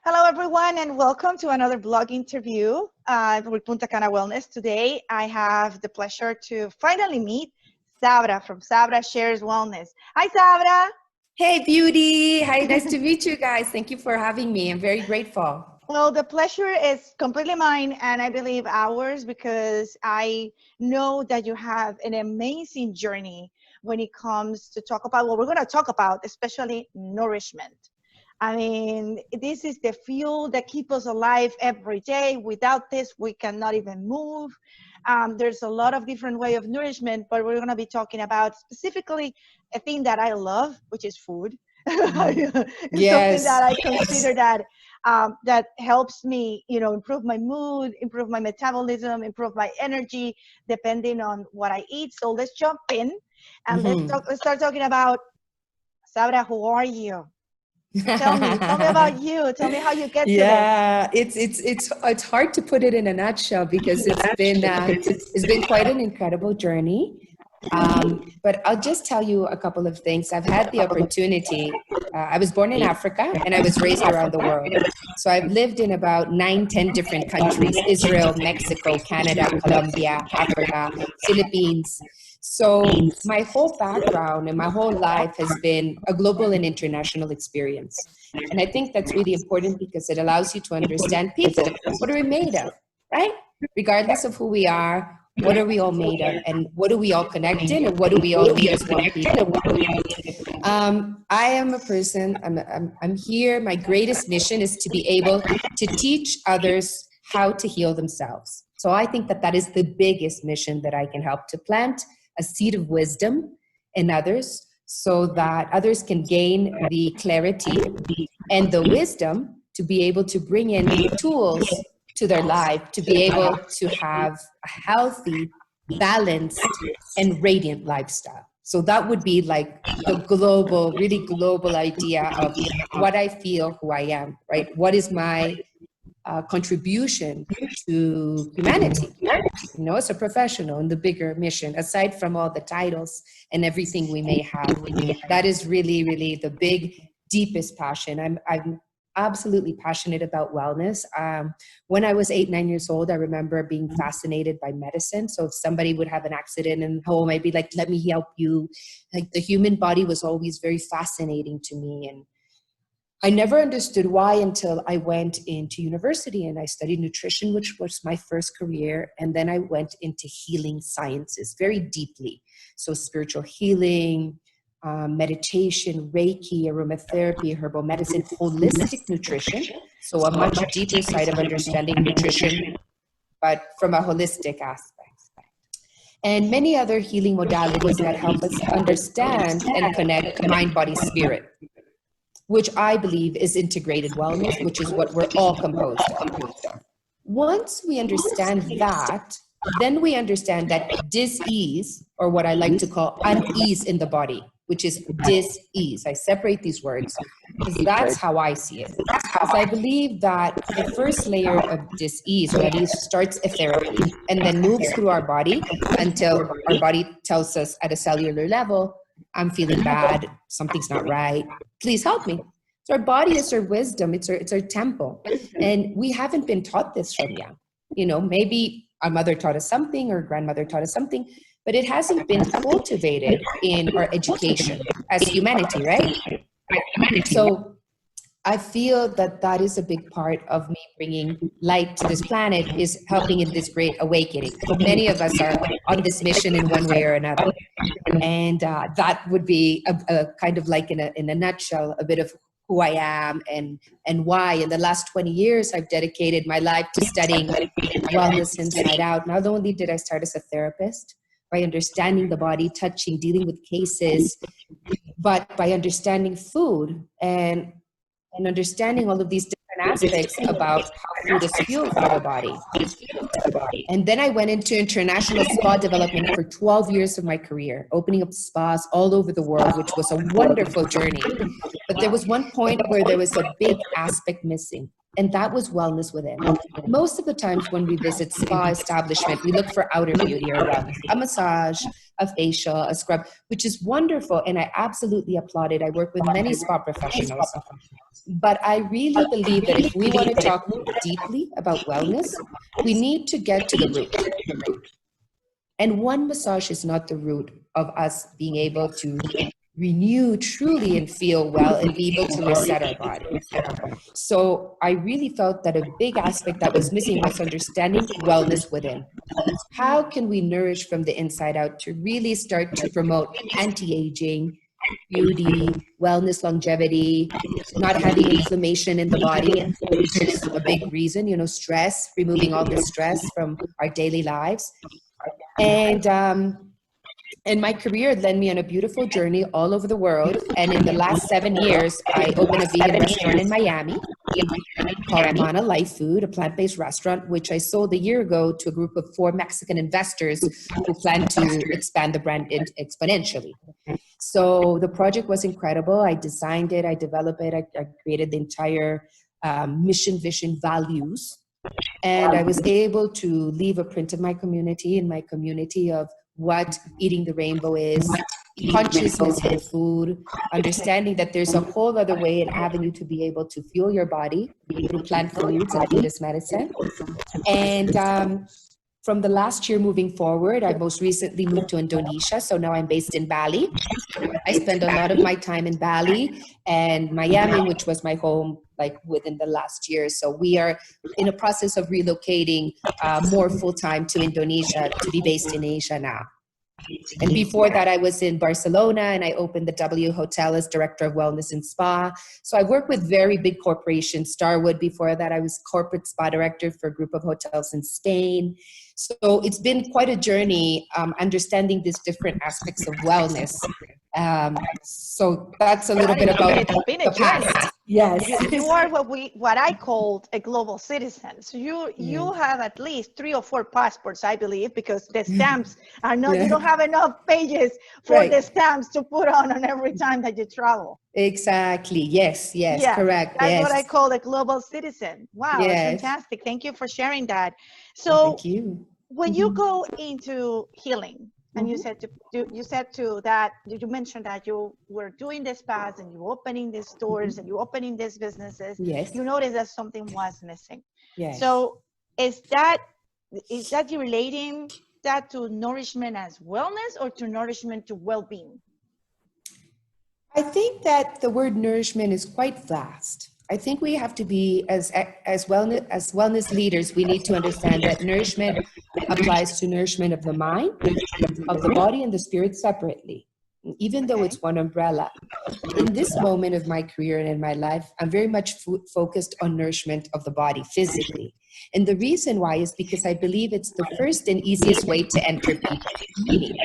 Hello, everyone, and welcome to another blog interview with Punta Cana Wellness. Today, I have the pleasure to finally meet Sabra from Sabra Shares Wellness. Hi, Sabra. Hey, beauty. Hi, nice to meet you guys. Thank you for having me. I'm very grateful. Well, the pleasure is completely mine, and I believe ours, because I know that you have an amazing journey when it comes to talk about what we're going to talk about, especially nourishment. I mean, this is the fuel that keeps us alive every day. Without this, we cannot even move. There's a lot of different way of nourishment, but we're going to be talking about specifically a thing that I love, which is food. It's something that I consider that helps me, improve my mood, improve my metabolism, improve my energy, depending on what I eat. So let's jump in and let's start talking about, Sabra, who are you? Tell me about you. Tell me how you get to this. Yeah, it's hard to put it in a nutshell because it's been quite an incredible journey. But I'll just tell you a couple of things. I've had the opportunity. I was born in Africa and I was raised around the world. So I've lived in about 9-10 different countries: Israel, Mexico, Canada, Colombia, Africa, Philippines. So my whole background and my whole life has been a global and international experience. And I think that's really important because it allows you to understand people. What are we made of, right? Regardless of who we are, what are we all made of? And what do we all connect in? And what do we all need as one people? I am a person, I'm here. My greatest mission is to be able to teach others how to heal themselves. So I think that is the biggest mission that I can help, to plant a seed of wisdom in others so that others can gain the clarity and the wisdom to be able to bring in tools to their life, to be able to have a healthy, balanced, and radiant lifestyle. So that would be like the global, really global idea of what I feel, who I am, right? What is my contribution to humanity, as a professional in the bigger mission, aside from all the titles and everything we may have. That is really, really the big, deepest passion. I'm absolutely passionate about wellness. When I was 8-9 years old, I remember being fascinated by medicine. So if somebody would have an accident in home, I'd be like, let me help you. Like, the human body was always very fascinating to me. And I never understood why until I went into university and I studied nutrition, which was my first career. And then I went into healing sciences very deeply. So spiritual healing, meditation, Reiki, aromatherapy, herbal medicine, holistic nutrition. So a much deeper side of understanding nutrition, but from a holistic aspect. And many other healing modalities that help us understand and connect mind, body, spirit, which I believe is integrated wellness, which is what we're all composed of. Once we understand that, then we understand that dis-ease, or what I like to call unease in the body, which is dis-ease. I separate these words because that's how I see it. Because I believe that the first layer of dis-ease, or unease, starts etheric and then moves through our body until our body tells us at a cellular level, I'm feeling bad, something's not right, please help me. So our body is our wisdom, it's our temple. And we haven't been taught this from young. Maybe our mother taught us something or grandmother taught us something, but it hasn't been cultivated in our education as humanity, right? So I feel that is a big part of me bringing light to this planet, is helping in this great awakening. Many of us are on this mission in one way or another. And that would be a kind of like in a nutshell, a bit of who I am and why. In the last 20 years, I've dedicated my life to studying wellness inside out. Not only did I start as a therapist, by understanding the body, touching, dealing with cases, but by understanding food and understanding all of these different aspects about how food is fuel for the body. And then I went into international spa development for 12 years of my career, opening up spas all over the world, which was a wonderful journey. But there was one point where there was a big aspect missing, and that was wellness within. Most of the times when we visit spa establishment, we look for outer beauty or wellness, a massage, a facial, a scrub, which is wonderful. And I absolutely applaud it. I work with many spa professionals. But I really believe that if we want to talk deeply about wellness, we need to get to the root. And one massage is not the root of us being able to renew truly and feel well and be able to reset our body. So I really felt that a big aspect that was missing was understanding wellness within. How can we nourish from the inside out to really start to promote anti-aging, beauty, wellness, longevity, not having inflammation in the body, which is a big reason, stress, removing all the stress from our daily lives. And my career led me on a beautiful journey all over the world. And in the last 7 years, I opened a vegan restaurant in Miami called Mana Life Food, a plant-based restaurant, which I sold a year ago to a group of 4 Mexican investors who plan to expand the brand exponentially. So the project was incredible. I designed it, I developed it, I created the entire mission, vision, values. And I was able to leave a print in my community of what eating the rainbow is, consciousness in food, understanding that there's a whole other way and avenue to be able to fuel your body through plant foods and food as medicine. And from the last year moving forward, I most recently moved to Indonesia. So now I'm based in Bali. I spend a lot of my time in Bali and Miami, which was my home within the last year. So we are in a process of relocating more full-time to Indonesia to be based in Asia now. And before that, I was in Barcelona and I opened the W Hotel as Director of Wellness and Spa. So I work with very big corporations. Starwood, before that, I was Corporate Spa Director for a group of hotels in Spain. So it's been quite a journey understanding these different aspects of wellness. So that's a little bit about the past. Yes. You are what I called a global citizen. So you have at least 3 or 4 passports, I believe, because the stamps are not, you don't have enough pages for the stamps to put on every time that you travel. Exactly. Yes, correct. That's what I call a global citizen. Wow, that's fantastic. Thank you for sharing that. So thank you. When you go into healing, and you mentioned that you were doing this path and you opening these stores and you opening these businesses. Yes. You noticed that something was missing. Yes. So is that you relating that to nourishment as wellness or to nourishment to well-being? I think that the word nourishment is quite vast. I think we have to be as wellness leaders, we need to understand that nourishment applies to nourishment of the mind, of the body, and the spirit separately, even though it's one umbrella. In this moment of my career and in my life, I'm very much focused on nourishment of the body physically. And the reason why is because I believe it's the first and easiest way to enter people. Meaning,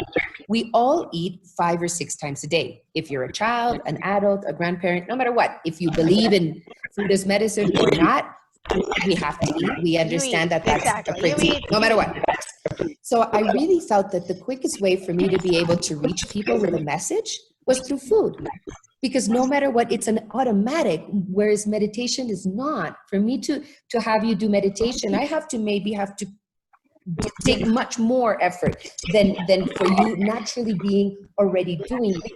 we all eat 5 or 6 times a day. If you're a child, an adult, a grandparent, no matter what, if you believe in food as medicine or not, we have to eat. We understand that that's a principle, no matter what. So I really felt that the quickest way for me to be able to reach people with a message was through food. Because no matter what, it's an automatic, whereas meditation is not. For me to have you do meditation, I have to take much more effort than for you naturally being already doing it.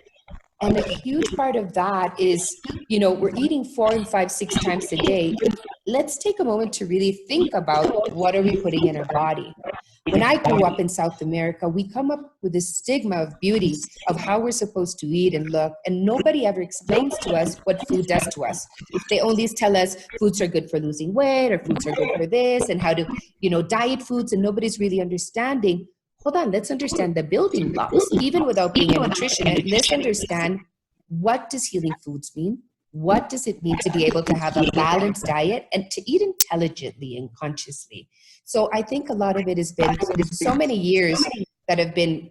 And a huge part of that is, we're eating 4 and 5, 6 times a day. Let's take a moment to really think about what are we putting in our body. When I grew up in South America, we come up with this stigma of beauty, of how we're supposed to eat and look, and nobody ever explains to us what food does to us. They only tell us foods are good for losing weight, or foods are good for this, and how to, diet foods, and nobody's really understanding. Hold on, let's understand the building blocks. Even without being a nutritionist, let's understand, what does healing foods mean? What does it mean to be able to have a balanced diet and to eat intelligently and consciously? So I think a lot of it has been so many years that have been,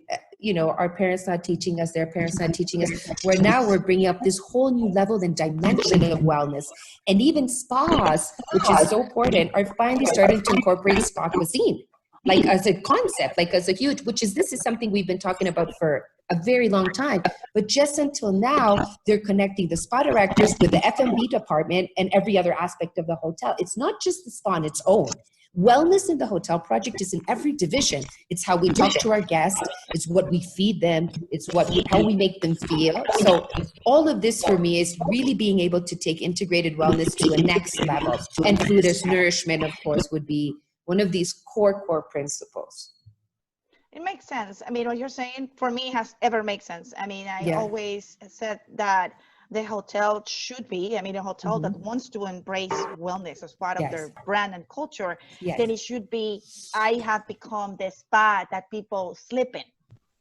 our parents not teaching us, their parents not teaching us, where now we're bringing up this whole new level and dimension of wellness. And even spas, which is so important, are finally starting to incorporate spa cuisine, like as a concept, like as a huge, this is something we've been talking about for a very long time. But just until now, they're connecting the spa directors with the F&B department and every other aspect of the hotel. It's not just the spa on its own. Wellness in the hotel project is in every division. It's how we talk to our guests. It's what we feed them. It's how we make them feel. So all of this for me is really being able to take integrated wellness to a next level. And food as nourishment, of course, would be one of these core principles. It makes sense. I mean, what you're saying for me has ever made sense. I mean, I Yeah. always said that the hotel should be, I mean, a hotel that wants to embrace wellness as part of Yes. their brand and culture, Yes. then it should be, I have become the spa that people sleep in.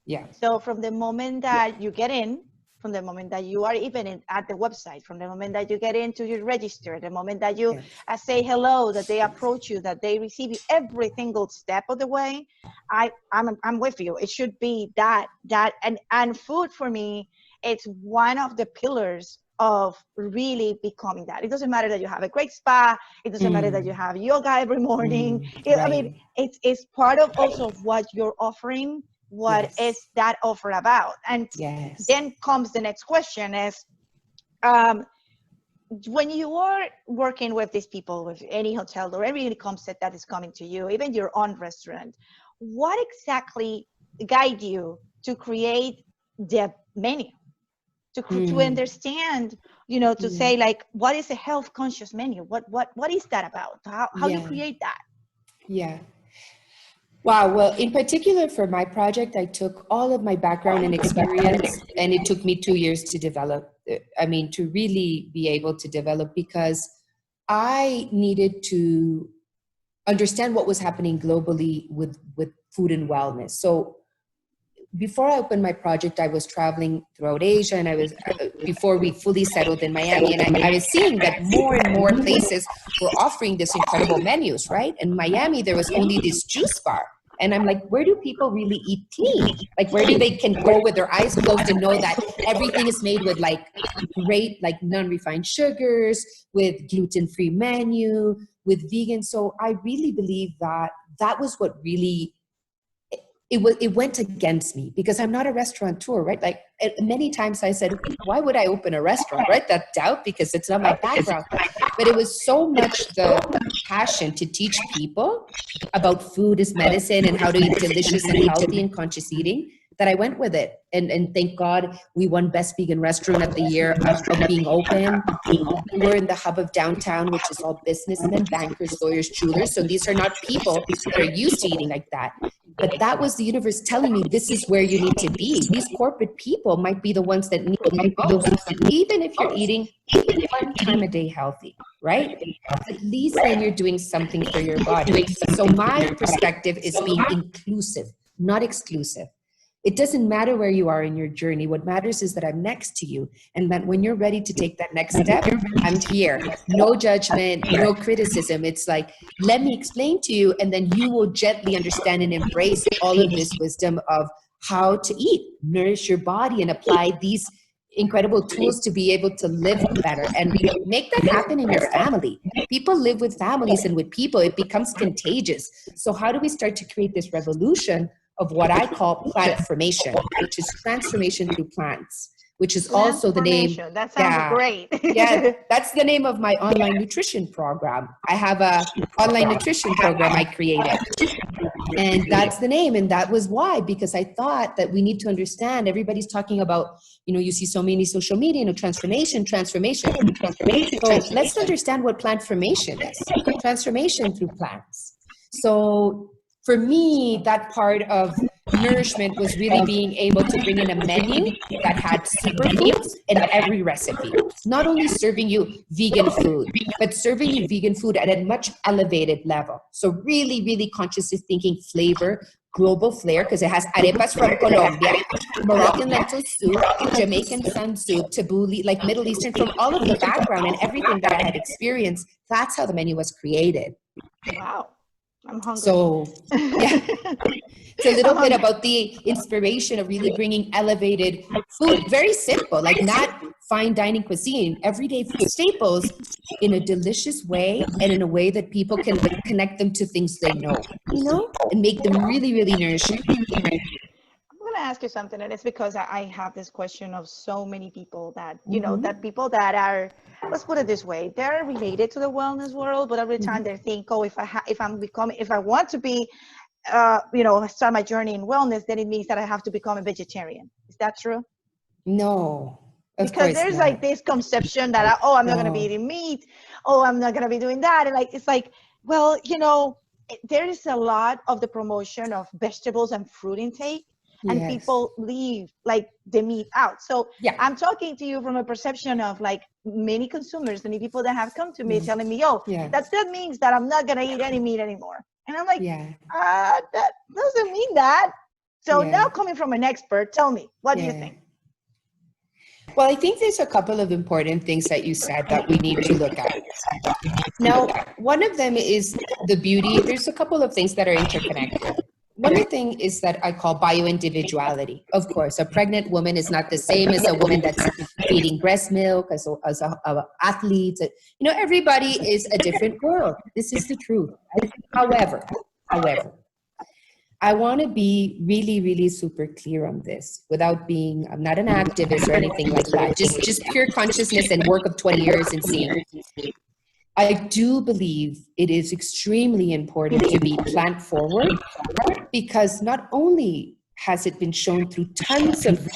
Yeah. So from the moment that you get in, from the moment that you are even at the website, from the moment that you get into your register, the moment that you say hello, that they approach you, that they receive you, every single step of the way, I'm with you. It should be that and food for me, it's one of the pillars of really becoming that. It doesn't matter that you have a great spa. It doesn't matter that you have yoga every morning. I mean, it's part of also what you're offering. What is that offer about? And then comes the next question is, when you are working with these people, with any hotel or any concept that is coming to you, even your own restaurant, what exactly guide you to create the menu? To understand, you know, to say like, what is a health conscious menu? What is that about? How you create that? Yeah. Wow. Well, in particular for my project, I took all of my background and experience, and it took me 2 years to develop. I mean, to really be able to develop, because I needed to understand what was happening globally with food and wellness. So before I opened my project, I was traveling throughout Asia, and I was, before we fully settled in Miami, and I was seeing that more and more places were offering this incredible menus, right? In Miami, there was only this juice bar. And I'm like, where do people really eat clean? Like, where do they can go with their eyes closed and know that everything is made with like great, like non-refined sugars, with gluten-free menu, with vegan. So I really believe that that was what really, it went against me, because I'm not a restaurateur, right? Like many times I said, why would I open a restaurant, right? That doubt, because it's not my background. But it was so much the passion to teach people about food as medicine and how to eat delicious and healthy and conscious eating, that I went with it. And thank God we won Best Vegan Restaurant of the Year of being open. We're in the hub of downtown, which is all businessmen, bankers, lawyers, jewelers. So these are not people that are used to eating like that. But that was the universe telling me, this is where you need to be. These corporate people might be the ones that need you most, even if you're eating 1 time a day healthy, right? At least then you're doing something for your body. So my perspective is being inclusive, not exclusive. It doesn't matter where you are in your journey. What matters is that I'm next to you, and that when you're ready to take that next step, I'm here. No judgment, no criticism. It's like, let me explain to you, and then you will gently understand and embrace all of this wisdom of how to eat, nourish your body, and apply these incredible tools to be able to live better and make that happen in your family. People live with families and with people. It becomes contagious. So how do we start to create this revolution of what I call plant formation, which is transformation through plants, which is also the name. That sounds great. Yeah, that's the name of my online nutrition program. I have a online nutrition program I created. And that's the name. And that was why, because I thought that we need to understand, everybody's talking about, you know, you see so many social media, you know, transformation. So let's understand what plant formation is. Transformation through plants. So for me, that part of nourishment was really being able to bring in a menu that had superfoods in every recipe. Not only serving you vegan food, but serving you vegan food at a much elevated level. So really, really consciously thinking flavor, global flair, because it has arepas from Colombia, Moroccan lentil soup, Jamaican sun soup, tabbouleh, like Middle Eastern, from all of the background and everything that I had experienced. That's how the menu was created. Wow. I'm hungry. So, yeah, it's a little bit about the inspiration of really bringing elevated food, very simple, like not fine dining cuisine, everyday staples in a delicious way and in a way that people can connect them to things they know, you know, and make them really, really nourishing. I'm going to ask you something, and it's because I have this question of so many people that, Mm-hmm. that people that are, let's put it this way, they're related to the wellness world, but every time they think, oh, if I want to be, start my journey in wellness, then it means that I have to become a vegetarian. Is that true? No, of Because course there's not. like this conception that, oh, I'm not going to be No. eating meat. Oh, I'm not going to be doing that. And like, it's like, well, there is a lot of the promotion of vegetables and fruit intake, and Yes. people leave like the meat out. So Yeah. I'm talking to you from a perception of like many consumers, many people that have come to me Yeah. telling me, oh, Yeah. that means that I'm not going to eat any meat anymore. And I'm like, Yeah. that doesn't mean that. So now, Yeah. coming from an expert, tell me, what do you Yeah. think? Well, I think there's a couple of important things that you said that we need to look at. Now, one of them is the beauty. There's a couple of things that are interconnected. One thing is that I call bioindividuality. Of course, a pregnant woman is not the same as a woman that's feeding breast milk, as a athlete. Everybody is a different world. This is the truth. However, I want to be really, really super clear on this without being, I'm not an activist or anything like that. Just pure consciousness and work of 20 years and seeing. I do believe it is extremely important to be plant forward, because not only has it been shown through tons of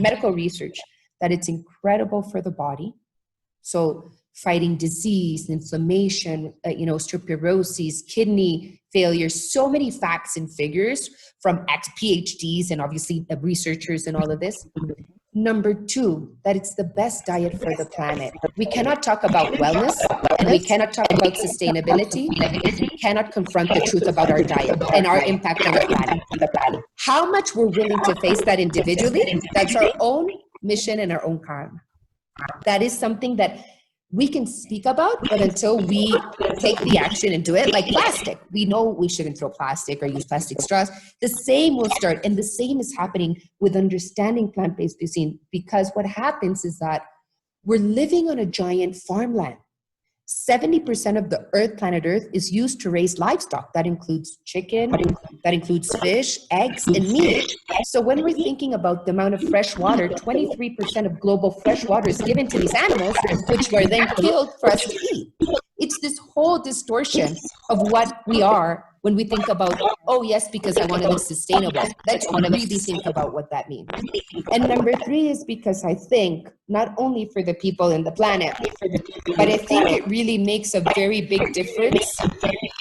medical research that it's incredible for the body. So fighting disease, inflammation, osteoporosis, kidney failure, so many facts and figures from ex-PhDs and obviously the researchers and all of this. Number two, that it's the best diet for the planet. We cannot talk about wellness and we cannot talk about sustainability if we cannot confront the truth about our diet and our impact on the planet. How much we're willing to face that individually, that's our own mission and our own karma. That is something that we can speak about, but until we take the action and do it, like plastic, we know we shouldn't throw plastic or use plastic straws. The same will start, and the same is happening with understanding plant-based cuisine, because what happens is that we're living on a giant farmland. 70% of the planet Earth is used to raise livestock. That includes chicken, that includes fish, eggs, and meat. So when we're thinking about the amount of fresh water, 23% of global fresh water is given to these animals, which were then killed for us to eat. It's this whole distortion of what we are when we think about, oh yes, because I want to live sustainable. Let's really think about what that means. And number three is because I think not only for the people in the planet, but I think it really makes a very big difference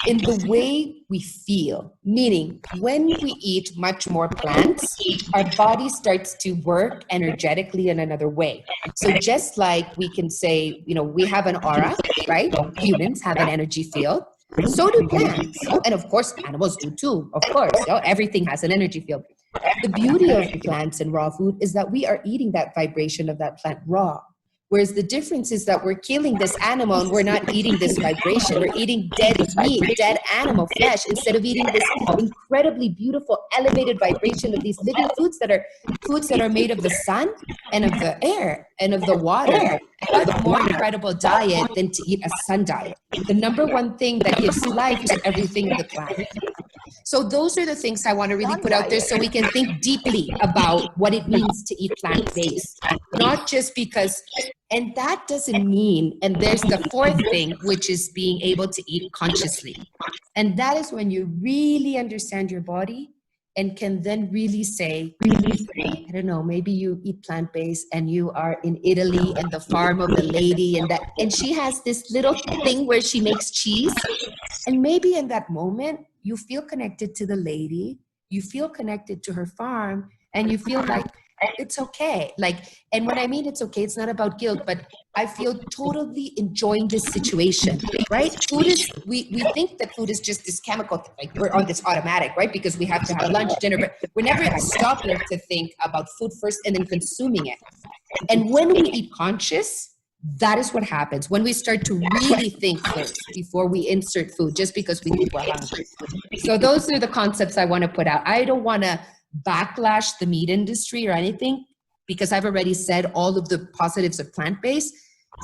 in the way we feel. Meaning, when we eat much more plants, our body starts to work energetically in another way. So just like we can say, we have an aura, right? Humans have an energy field. So do plants. And of course, animals do too. Of course, everything has an energy field. The beauty of plants and raw food is that we are eating that vibration of that plant raw. Whereas the difference is that we're killing this animal and we're not eating this vibration. We're eating dead meat, dead animal flesh, instead of eating this incredibly beautiful, elevated vibration of these living foods that are made of the sun and of the air and of the water. What more incredible diet than to eat a sun diet? The number one thing that gives life to everything on the planet. So those are the things I want to really put out there so we can think deeply about what it means to eat plant-based. Not just because, and that doesn't mean, and there's the fourth thing, which is being able to eat consciously. And that is when you really understand your body and can then really say, I don't know, maybe you eat plant-based and you are in Italy and the farm of the lady and she has this little thing where she makes cheese. And maybe in that moment, you feel connected to the lady, you feel connected to her farm, and you feel like it's okay. And when I mean it's okay, it's not about guilt, but I feel totally enjoying this situation, right? Food is, we think that food is just this chemical thing, like we're on this automatic, right? Because we have to have lunch, dinner, but we're never stopping to think about food first and then consuming it. And when we eat conscious, that is what happens when we start to really think first before we insert food, just because we think we're hungry. So those are the concepts I want to put out. I don't want to backlash the meat industry or anything, because I've already said all of the positives of plant-based,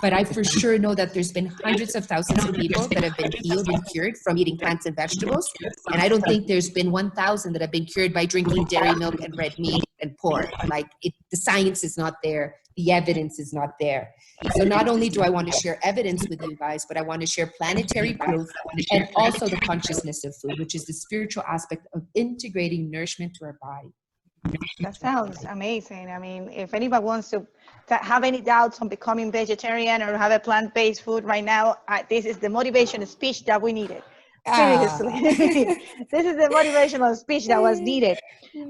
but I for sure know that there's been hundreds of thousands of people that have been healed and cured from eating plants and vegetables. And I don't think there's been 1,000 that have been cured by drinking dairy milk and red meat and poor. Like the science is not there. The evidence is not there. So not only do I want to share evidence with you guys, but I want to share planetary proof and also the consciousness of food, which is the spiritual aspect of integrating nourishment to our body. That sounds amazing. I mean, if anybody wants to have any doubts on becoming vegetarian or have a plant-based food right now, this is the motivation speech that we needed. Seriously. This is the motivational speech that was needed.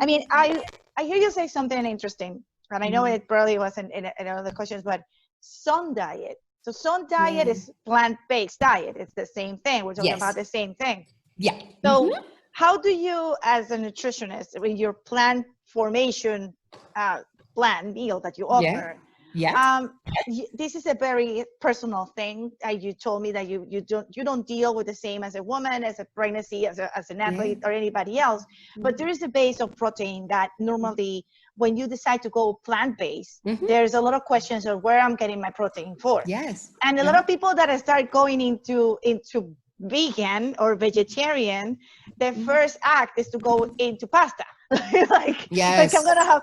I mean, I hear you say something interesting, and I know it probably wasn't in other questions, but sun diet. So sun diet is plant-based diet. It's the same thing. We're talking about the same thing. Yeah. So how do you, as a nutritionist, with your plant formation plan meal that you offer, this is a very personal thing. You told me that you don't deal with the same as a woman, as a pregnancy, as an athlete or anybody else, but there is a base of protein that normally when you decide to go plant-based, there's a lot of questions of where I'm getting my protein for. Yes. And a lot of people that start going into vegan or vegetarian, the first act is to go into pasta. like I'm gonna have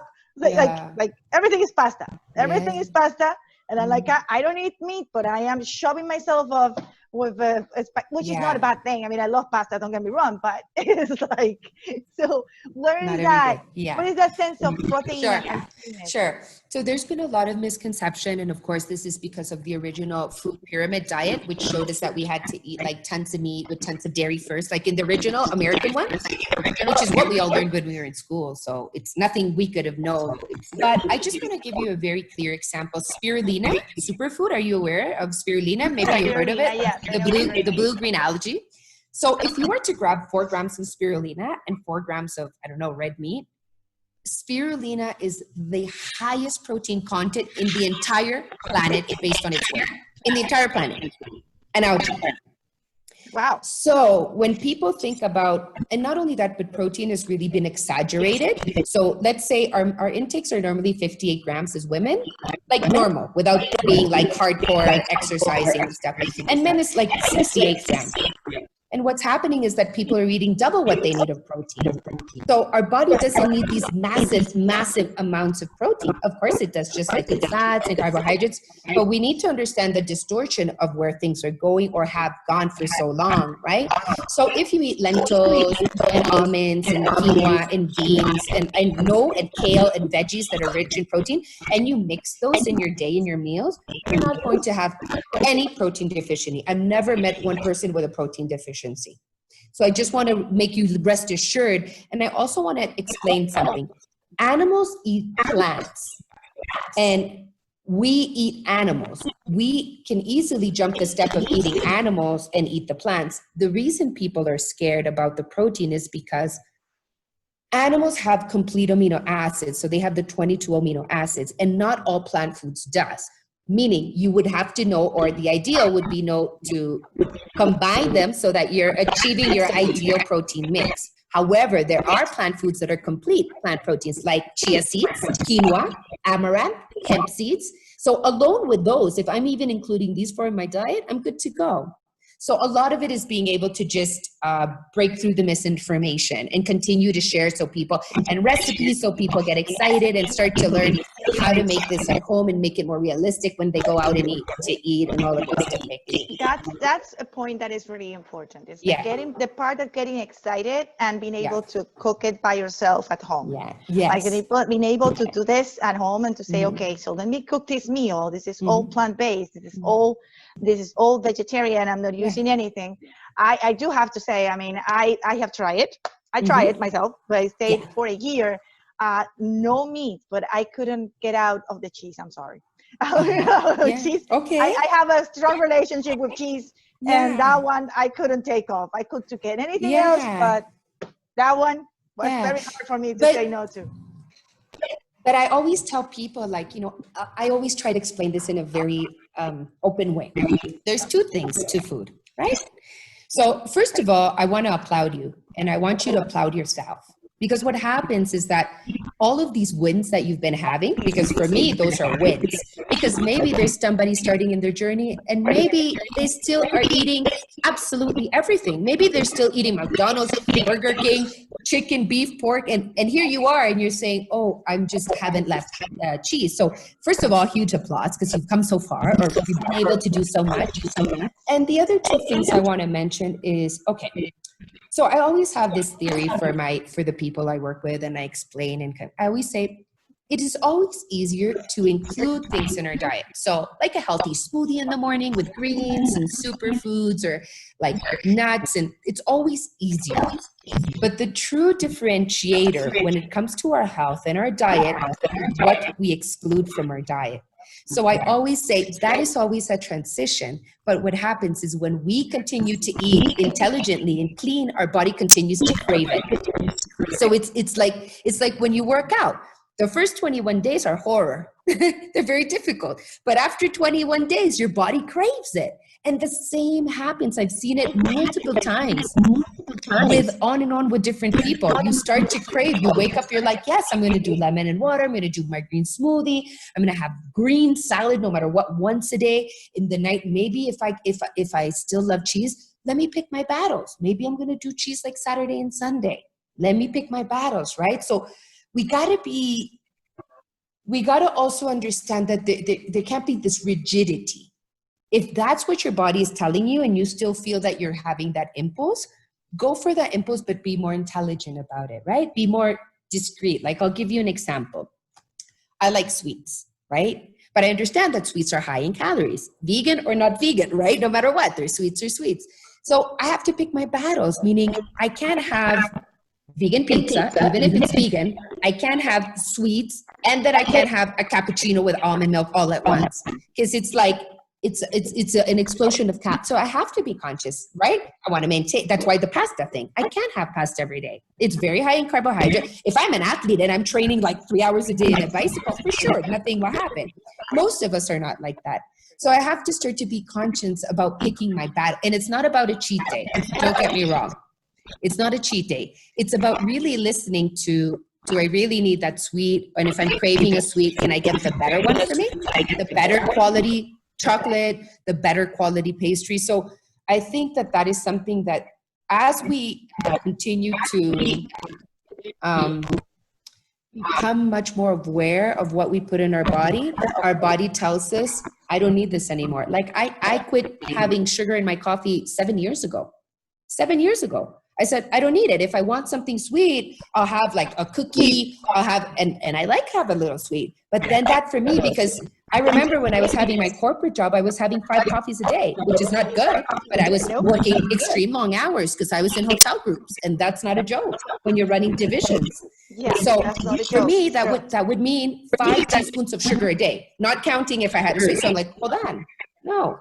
like everything is pasta. Everything is pasta, and I'm like, I don't eat meat, but I am shoving myself up with which is not a bad thing. I mean, I love pasta, don't get me wrong, but it's like, so where is that? What is that sense of protein? Sure. So there's been a lot of misconception, and of course this is because of the original food pyramid diet, which showed us that we had to eat like tons of meat with tons of dairy first, like in the original American one, which is what we all learned when we were in school. So it's nothing we could have known. But I just want to give you a very clear example. Spirulina Superfood. Are you aware of spirulina? Maybe you've heard of it. Yes. The blue-green algae. So if you were to grab 4 grams of spirulina and 4 grams of, red meat, spirulina is the highest protein content in the entire planet based on its weight. In the entire planet. An algae. Wow. So when people think about, and not only that, but protein has really been exaggerated. So let's say our intakes are normally 58 grams as women, like normal, without being like hardcore exercising and stuff. And men is like 68 grams. And what's happening is that people are eating double what they need of protein. So our body doesn't need these massive amounts of protein. Of course it does, just like with fats and carbohydrates. But we need to understand the distortion of where things are going or have gone for so long, right? So if you eat lentils and almonds and quinoa and beans and kale and veggies that are rich in protein, and you mix those in your day in your meals, you're not going to have any protein deficiency. I've never met one person with a protein deficiency. So I just want to make you rest assured. And I also want to explain something. Animals eat plants and we eat animals. We can easily jump the step of eating animals and eat the plants. The reason people are scared about the protein is because animals have complete amino acids. So they have the 22 amino acids, and not all plant foods does. Meaning you would have to know, or the ideal would be to combine them so that you're achieving your ideal protein mix. However, there are plant foods that are complete plant proteins like chia seeds, quinoa, amaranth, hemp seeds. So alone with those, if I'm even including these 4 in my diet, I'm good to go. So a lot of it is being able to just break through the misinformation and continue to share and recipes so people get excited and start to learn how to make this at home and make it more realistic when they go out and eat and all of those techniques. That's a point that is really important. It's the part of getting excited and being able to cook it by yourself at home. Like being able to do this at home and to say, okay, so let me cook this meal. This is all plant-based. This is all vegetarian. I'm not using anything. I do have to say, I mean, I have tried it. I tried it myself, but I stayed for a year. No meat, but I couldn't get out of the cheese. I'm sorry. Cheese. Okay. I have a strong relationship with cheese, and that one I couldn't take off. I could get anything else, but that one was very hard for me to say no to. But I always tell people, I always try to explain this in a very open way. There's 2 things to food, right? So first of all, I want to applaud you, and I want you to applaud yourself. Because what happens is that all of these wins that you've been having, because for me, those are wins, because maybe there's somebody starting in their journey and maybe they still are eating absolutely everything. Maybe they're still eating McDonald's, Burger King, chicken, beef, pork, and here you are, and you're saying, oh, I'm just haven't left cheese. So first of all, huge applause because you've come so far, or you've been able to do so much. And the other two things I want to mention is, okay, so I always have this theory for the people I work with, and I explain, and I always say, it is always easier to include things in our diet. So like a healthy smoothie in the morning with greens and superfoods, or like nuts, and it's always easier. But the true differentiator when it comes to our health and our diet is what we exclude from our diet. So I always say that is always a transition. But what happens is when we continue to eat intelligently and clean, our body continues to crave it. So it's like when you work out. The first 21 days are horror. They're very difficult. But after 21 days, your body craves it. And the same happens. I've seen it multiple times with on and on with different people. You start to crave. You wake up, you're like, yes, I'm going to do lemon and water. I'm going to do my green smoothie. I'm going to have green salad no matter what once a day. In the night, maybe if I still love cheese, let me pick my battles. Maybe I'm going to do cheese like Saturday and Sunday. Let me pick my battles, right? So we got to also understand that there can't be this rigidity. If that's what your body is telling you and you still feel that you're having that impulse, go for that impulse, but be more intelligent about it, right? Be more discreet. Like, I'll give you an example. I like sweets, right? But I understand that sweets are high in calories, vegan or not vegan, right? No matter what, they're sweets or sweets. So I have to pick my battles, meaning I can't have vegan pizza, even if it's vegan. I can't have sweets, and then I can't have a cappuccino with almond milk all at once, because it's like it's an explosion of carbs. So I have to be conscious, right? I want to maintain. That's why the pasta thing. I can't have pasta every day. It's very high in carbohydrate. If I'm an athlete and I'm training like 3 hours a day in a bicycle, for sure, nothing will happen. Most of us are not like that. So I have to start to be conscious about picking my battle. And it's not about a cheat day. Don't get me wrong. It's not a cheat day. It's about really listening to, do I really need that sweet? And if I'm craving a sweet, can I get the better one for me? The better quality chocolate, the better quality pastry. So I think that is something that as we continue to become much more aware of what we put in our body tells us, I don't need this anymore. Like I quit having sugar in my coffee 7 years ago. 7 years ago. I said, I don't need it. If I want something sweet, I'll have like a cookie. I'll have, and I like to have a little sweet, but then that for me, because I remember when I was having my corporate job, I was having 5 coffees a day, which is not good, but I was working extreme long hours because I was in hotel groups, and that's not a joke when you're running divisions. Yeah, so for me, that would mean 5 teaspoons of sugar a day, not counting if I had sweet. So I'm like, hold on, no,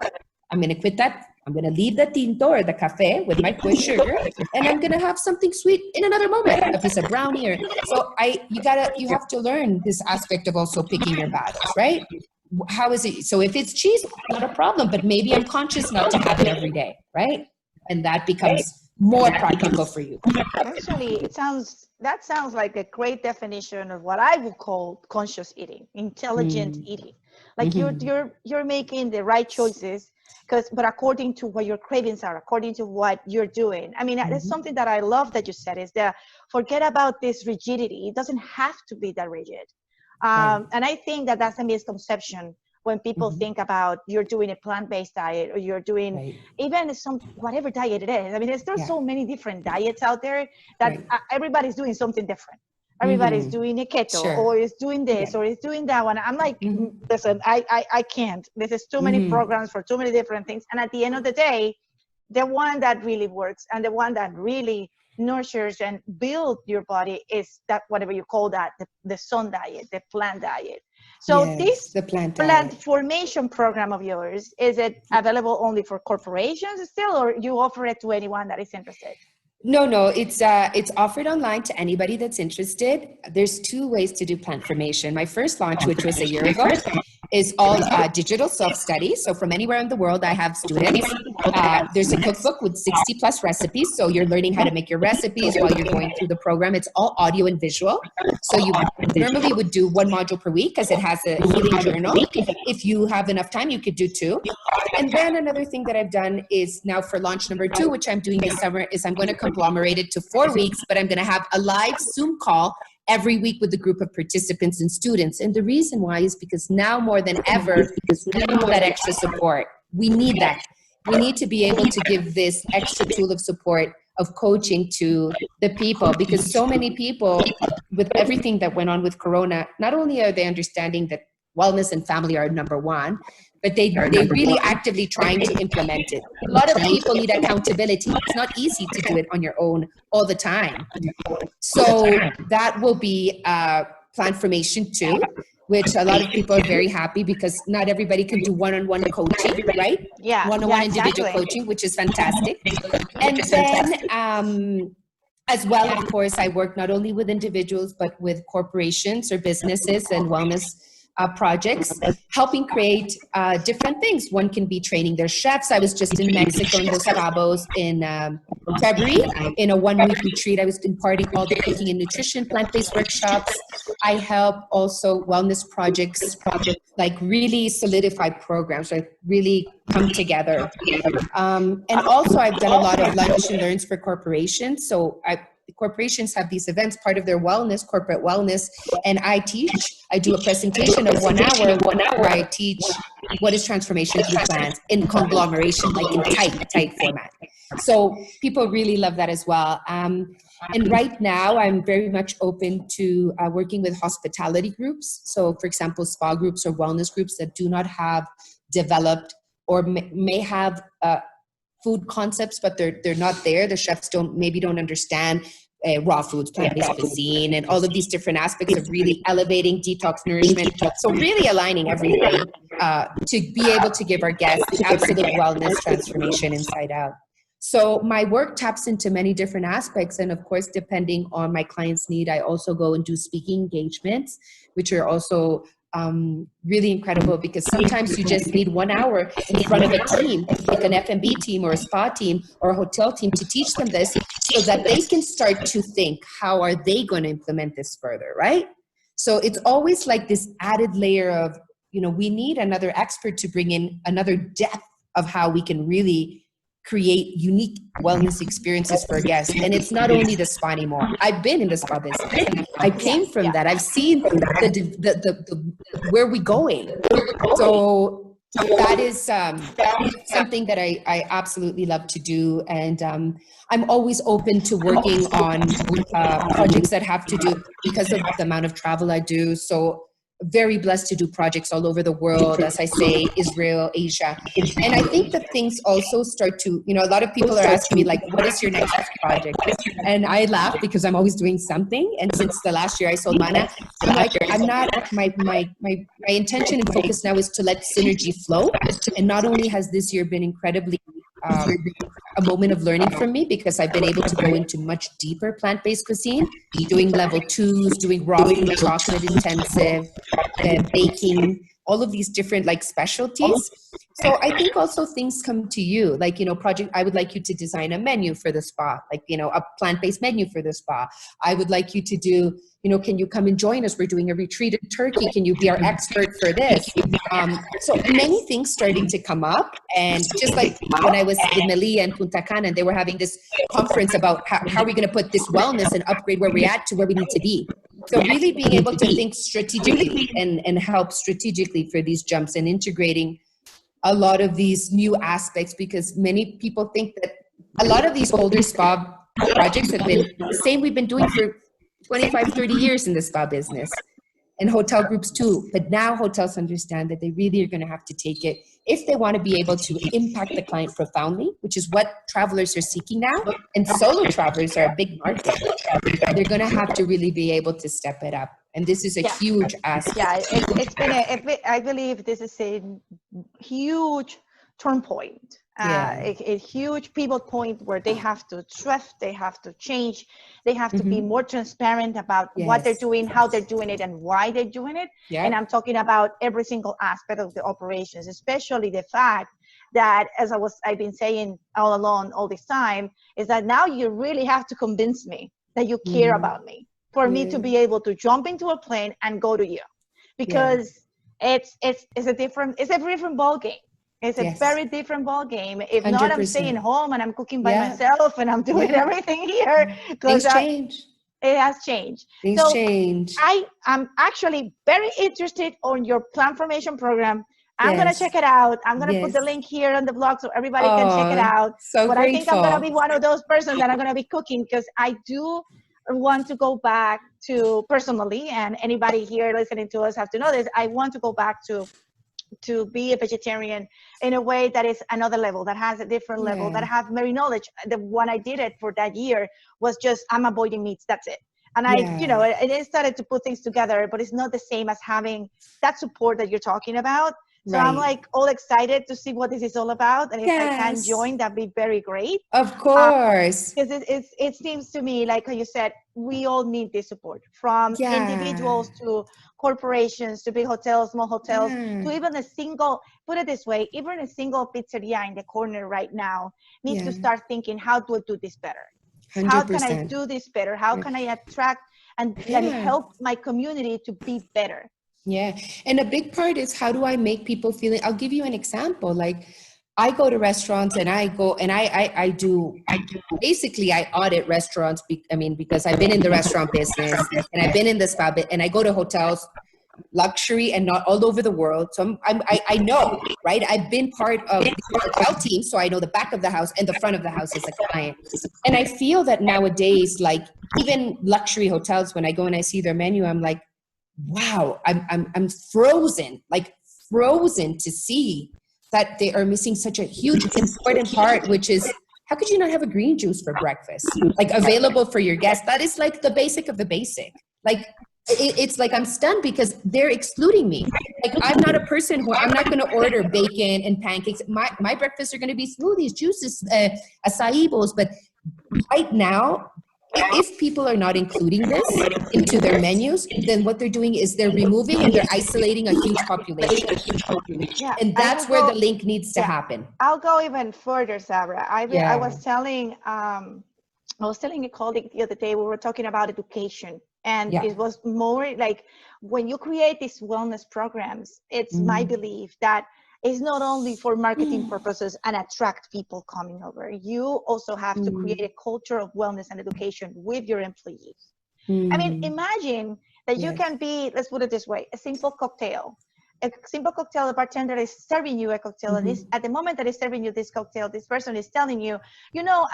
I'm going to quit that. I'm going to leave the tinto or the cafe with my quit sugar, and I'm going to have something sweet in another moment, a piece of brownie. So you have to learn this aspect of also picking your battles, right? How is it? So if it's cheese, not a problem, but maybe I'm conscious not to have it every day, right? And that becomes more practical for you. Actually, that sounds like a great definition of what I would call conscious eating, intelligent eating. Like you're making the right choices, but according to what your cravings are, according to what you're doing. I mean, that's something that I love that you said, is that forget about this rigidity. It doesn't have to be that rigid. And I think that that's a misconception when people think about you're doing a plant-based diet, or you're doing even whatever diet it is. I mean, there's so many different diets out there that everybody's doing something different. Everybody's doing a keto, or is doing this, or is doing that one. I'm like, listen, I can't. This is too many programs for too many different things. And at the end of the day, the one that really works and the one that really nurtures and builds your body is that, whatever you call that, the sun diet, the plant diet. So this the plant formation program of yours, is it available only for corporations still, or you offer it to anyone that is interested? No, it's offered online to anybody that's interested. There's 2 ways to do plant formation. My first launch, which was a year ago, is all digital self-study. So from anywhere in the world, I have students. There's a cookbook with 60 plus recipes. So you're learning how to make your recipes while you're going through the program. It's all audio and visual. So you normally would do one module per week because it has a healing journal. If you have enough time, you could do 2. And then another thing that I've done is now for launch number 2, which I'm doing this summer, is I'm going to conglomerate it to 4 weeks, but I'm going to have a live Zoom call every week with a group of participants and students. And the reason why is because now more than ever, we need that extra support. We need that. We need to be able to give this extra tool of support, of coaching to the people, because so many people, with everything that went on with Corona, not only are they understanding that wellness and family are number 1, but they're really actively trying to implement it. A lot of people need accountability. It's not easy to do it on your own all the time. So that will be Planformation 2, which a lot of people are very happy because not everybody can do one-on-one coaching, right? Yeah. One-on-one exactly. individual coaching, which is fantastic. And then as well, of course, I work not only with individuals, but with corporations or businesses and wellness projects, helping create different things. One can be training their chefs. I was just in Mexico in Los Cabos in February in a 1-week retreat. I was imparting all the cooking and nutrition, plant-based workshops. I help also wellness projects, like really solidify programs, like really come together. And also I've done a lot of lunch and learns for corporations. So corporations have these events, part of their wellness, corporate wellness, and I do a presentation of 1 hour where I teach what is transformation through plants in conglomeration, like in tight format. So people really love that as well. And right now I'm very much open to working with hospitality groups. So for example, spa groups or wellness groups that do not have developed or may have food concepts, but they're not there. The chefs don't understand raw foods, plant-based cuisine, and all of these different aspects of really elevating detox nourishment. So really aligning everything to be able to give our guests the absolute wellness transformation inside out. So my work taps into many different aspects. And of course, depending on my client's need, I also go and do speaking engagements, which are also really incredible, because sometimes you just need 1 hour in front of a team, like an F&B team or a spa team or a hotel team, to teach them this so that they can start to think, how are they going to implement this further, right? So it's always like this added layer of, we need another expert to bring in another depth of how we can really create unique wellness experiences for guests. And it's not only the spa anymore. I've been in the spa business. I came from that. I've seen the where we're going. So that is something that I absolutely love to do. And I'm always open to working on projects that have to do, because of the amount of travel I do. So very blessed to do projects all over the world, as I say, Israel, Asia. And I think that things also start to, a lot of people are asking me, like, what is your next project? And I laugh because I'm always doing something. And since the last year I sold Mana, I'm not, my intention and focus now is to let synergy flow. And not only has this year been incredibly a moment of learning for me, because I've been able to go into much deeper plant-based cuisine, doing level 2s, doing raw food, chocolate intensive, baking, all of these different specialties. So I think also things come to you, like, project, I would like you to design a menu for the spa, a plant-based menu for the spa. I would like you to do, can you come and join us? We're doing a retreat in Turkey. Can you be our expert for this? So many things starting to come up. And just like when I was in Melilla and Punta Cana, they were having this conference about how are we going to put this wellness and upgrade where we're at to where we need to be. So really being able to think strategically and help strategically for these jumps and integrating a lot of these new aspects, because many people think that a lot of these older spa projects have been the same we've been doing for 25, 30 years in the spa business, and hotel groups too. But now hotels understand that they really are going to have to take it if they want to be able to impact the client profoundly, which is what travelers are seeking now. And solo travelers are a big market. They're going to have to really be able to step it up. And this is a huge aspect. Yeah, it's been I believe this is a huge turn point Yeah. A huge pivot point where they have to shift, they have to change, they have to be more transparent about what they're Yes. doing, how they're doing it, and why they're doing it. And Yeah. I'm talking about every single aspect of the operations, especially the fact that, as I've been saying all along, all this time, is that now you really have to convince me that you care about me for me to Yeah. be able to jump into a plane and go to you, Yeah. because it's a different ball game. It's a Yes. very different ball game. If not, I'm staying 100%. home and I'm cooking by Yeah. myself and I'm doing Yeah. everything here, because Things change. it has changed. Things So change. I am actually very interested on your plan formation program. I'm gonna Yes. check it out. I'm gonna put Yes. the link here on the blog so everybody can check it Oh, out. so But I think I'm gonna grateful. be one of those persons that are gonna be cooking, because I do want to go back to, personally, and anybody here listening to us have to know this, I want to go back to be a vegetarian in a way that is another level, that has a different level, that Yeah. have very knowledge. The one I did it for that year was just, I'm avoiding meats, that's it. And Yeah. I started to put things together, but it's not the same as having that support that you're talking about. So I'm Right. like all excited to see what this is all about. And if I can Yes. join, that'd be very great. Of course. Because it seems to me, like you said, we all need this support, from Yeah. individuals to corporations to big hotels, small hotels, Yeah. to even a single, put it this way, even a single pizzeria in the corner right now needs to Yeah. start thinking, how do I do this better? How can I 100%. do this better? How can I attract and Yeah. help my community to be better? Yeah. And a big part is, how do I make people feel? I'll give you an example. Like, I go to restaurants and I do basically, I audit restaurants. Because I've been in the restaurant business and I've been in the spa bit, and I go to hotels, luxury and not all over the world. So I know, right? I've been part of the hotel team, so I know the back of the house and the front of the house as a client. And I feel that nowadays, like, even luxury hotels, when I go and I see their menu, I'm like, wow, I'm frozen, like frozen to see that they are missing such a huge important part, which is, how could you not have a green juice for breakfast, like, available for your guests? That is like the basic of the basic. Like, it's like, I'm stunned because they're excluding me. Like, I'm not a person who, I'm not going to order bacon and pancakes. My breakfasts are going to be smoothies, juices, acai bowls. But right now, if people are not including this into their menus, then what they're doing is they're removing and they're isolating a huge population. Yeah, And I will that's where the go. link needs to Yeah, happen. I'll go even further, Sabra. I Yeah. was telling a colleague the other day, we were talking about education, and Yeah. it was more like, when you create these wellness programs, it's my Mm. belief that it's not only for marketing purposes and attract people coming over. You also have to create Mm. a culture of wellness and education with your employees. I mean, Mm. imagine that you Yes. can be, let's put it this way, a simple cocktail. A simple cocktail, the bartender is serving you a cocktail, and Mm-hmm. at the moment that is serving you this cocktail, this person is telling you,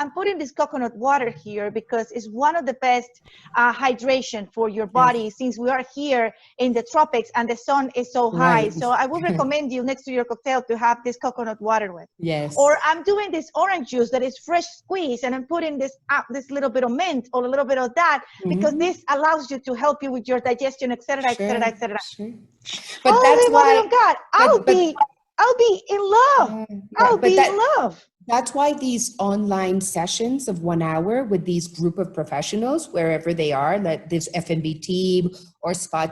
I'm putting this coconut water here because it's one of the best hydration for your Yes. body, since we are here in the tropics and the sun is so high. Right. So I would recommend you, next to your cocktail, to have this coconut water with. Or Yes. I'm doing this orange juice that is fresh squeezed, and I'm putting this little bit of mint or a little bit of that, because Mm-hmm. this allows you to help you with your digestion, etc., etc., Sure. etc. Sure. But that's Holy mother why, of God, I'll be in love. I'll right. But be in love. that's why these online sessions of 1 hour with these group of professionals, wherever they are, like this F&B team or spa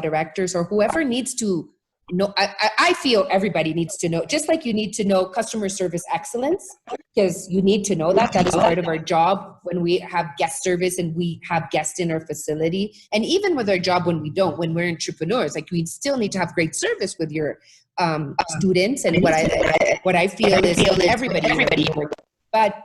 directors or whoever needs to know. I feel everybody needs to know, just like you need to know customer service excellence, because you need to know that is part of our job when we have guest service and we have guests in our facility. And even with our job when we're entrepreneurs, like, we still need to have great service with your students. And what I feel is with everybody you work with. But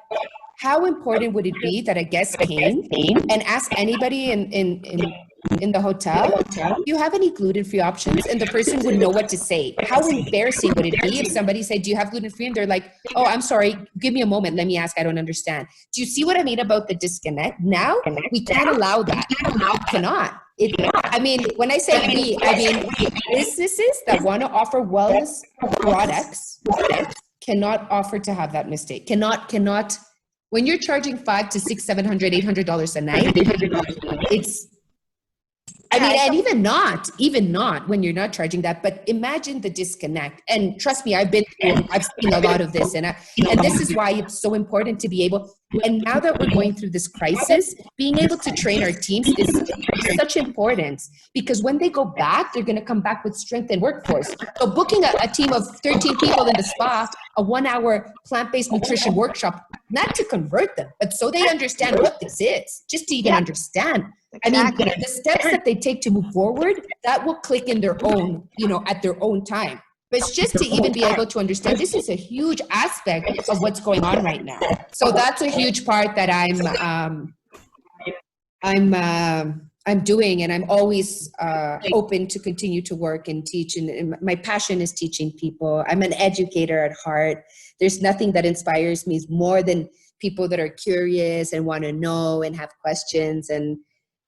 how important would it be that a guest came and asked anybody in the hotel, do you have any gluten-free options? And the person would know what to say. How embarrassing would it be if somebody said, do you have gluten-free? And they're like, oh, I'm sorry, give me a moment, let me ask, I don't understand. Do you see what I mean about the disconnect? Now we can't allow that. Cannot. I mean, when I say we, I mean businesses that want to offer wellness products cannot offer to have that mistake. Cannot. When you're charging $500 to $600, $700, $800 a night, I mean, and even not when you're not charging that, but imagine the disconnect. And trust me, I've seen a lot of this, and this is why it's so important to be able. And now that we're going through this crisis, being able to train our teams is such importance, because when they go back, they're going to come back with strength and workforce. So booking a team of 13 people in the spa, a 1-hour plant-based nutrition workshop, not to convert them, but so they understand what this is, just to even understand. Exactly. I mean, the steps that they take to move forward, that will click in their own, at their own time. But it's just to even be able to understand this is a huge aspect of what's going on right now. So that's a huge part that I'm doing, and I'm always open to continue to work and teach. And my passion is teaching people. I'm an educator at heart. There's nothing that inspires me more than people that are curious and want to know and have questions. And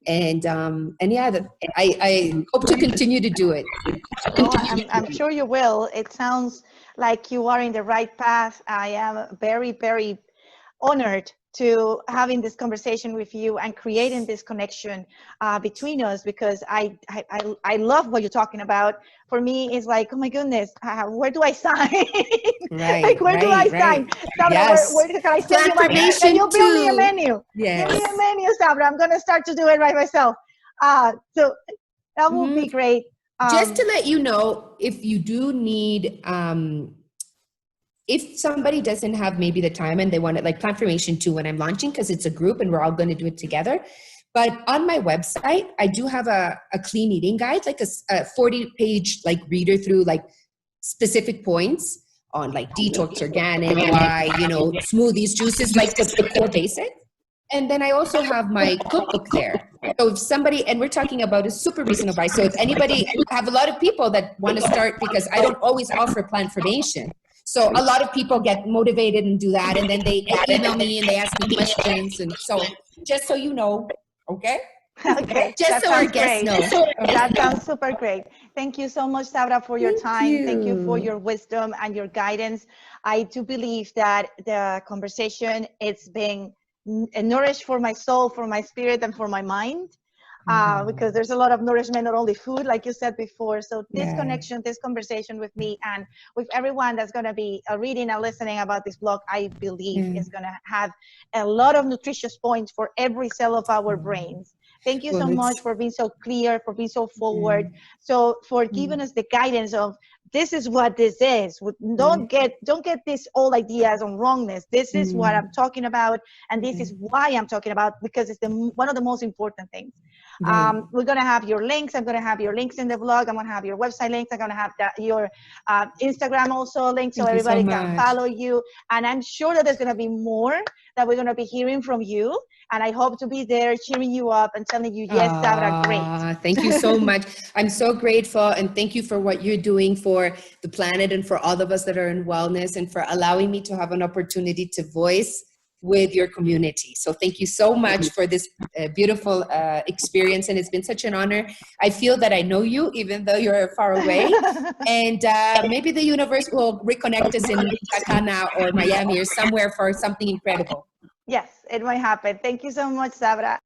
yeah, I hope to continue to do it. I'm sure you will. It sounds like you are in the right path. I am very, very honored to having this conversation with you and creating this connection between us, because I love what you're talking about. For me, it's like, oh my goodness, where do I sign? Right. Like, where do I sign? Sabra, Yes. where can I send you money? Can you build me a menu? Yes. Give me a menu, Sabra. I'm going to start to do it right myself. So that will be great. Just to let you know, if you do need, if somebody doesn't have maybe the time and they want it, like Plant Formation 2 when I'm launching, because it's a group and we're all going to do it together. But on my website, I do have a clean eating guide, like a 40-page like reader through like specific points on like detox, organic, why, smoothies, juices, like the core basics. And then I also have my cookbook there. So if somebody, and we're talking about a super reasonable price. So if anybody, I have a lot of people that want to start, because I don't always offer Plant Formation. So a lot of people get motivated and do that. And then they email me and they ask me questions. And so just so you know, okay? Okay. Just so our guests know. That sounds super great. Thank you so much, Sabra, for your time. Thank you for your wisdom and your guidance. I do believe that the conversation, it's being nourished for my soul, for my spirit, and for my mind. Because there's a lot of nourishment, not only food, like you said before. So this connection, this conversation with me and with everyone that's going to be reading and listening about this blog, I believe is going to have a lot of nutritious points for every cell of our brains. Thank you so much for being so clear, for being so forward. So for giving us the guidance of, this is what this is. Don't get these old ideas on wrongness. This is what I'm talking about, and this is why I'm talking about, because it's one of the most important things. We're going to have your links. I'm going to have your links in the blog. I'm going to have your website links. I'm going to have your Instagram also linked, so everybody can follow you. And I'm sure that there's going to be more that we're going to be hearing from you. And I hope to be there cheering you up and telling you, yes, Sabra, great. Thank you so much. I'm so grateful. And thank you for what you're doing for the planet and for all of us that are in wellness, and for allowing me to have an opportunity to voice with your community. So thank you so much for this beautiful experience. And it's been such an honor. I feel that I know you, even though you're far away. And maybe the universe will reconnect us in Punta Cana or Miami or somewhere for something incredible. Yes, it might happen. Thank you so much, Sabra.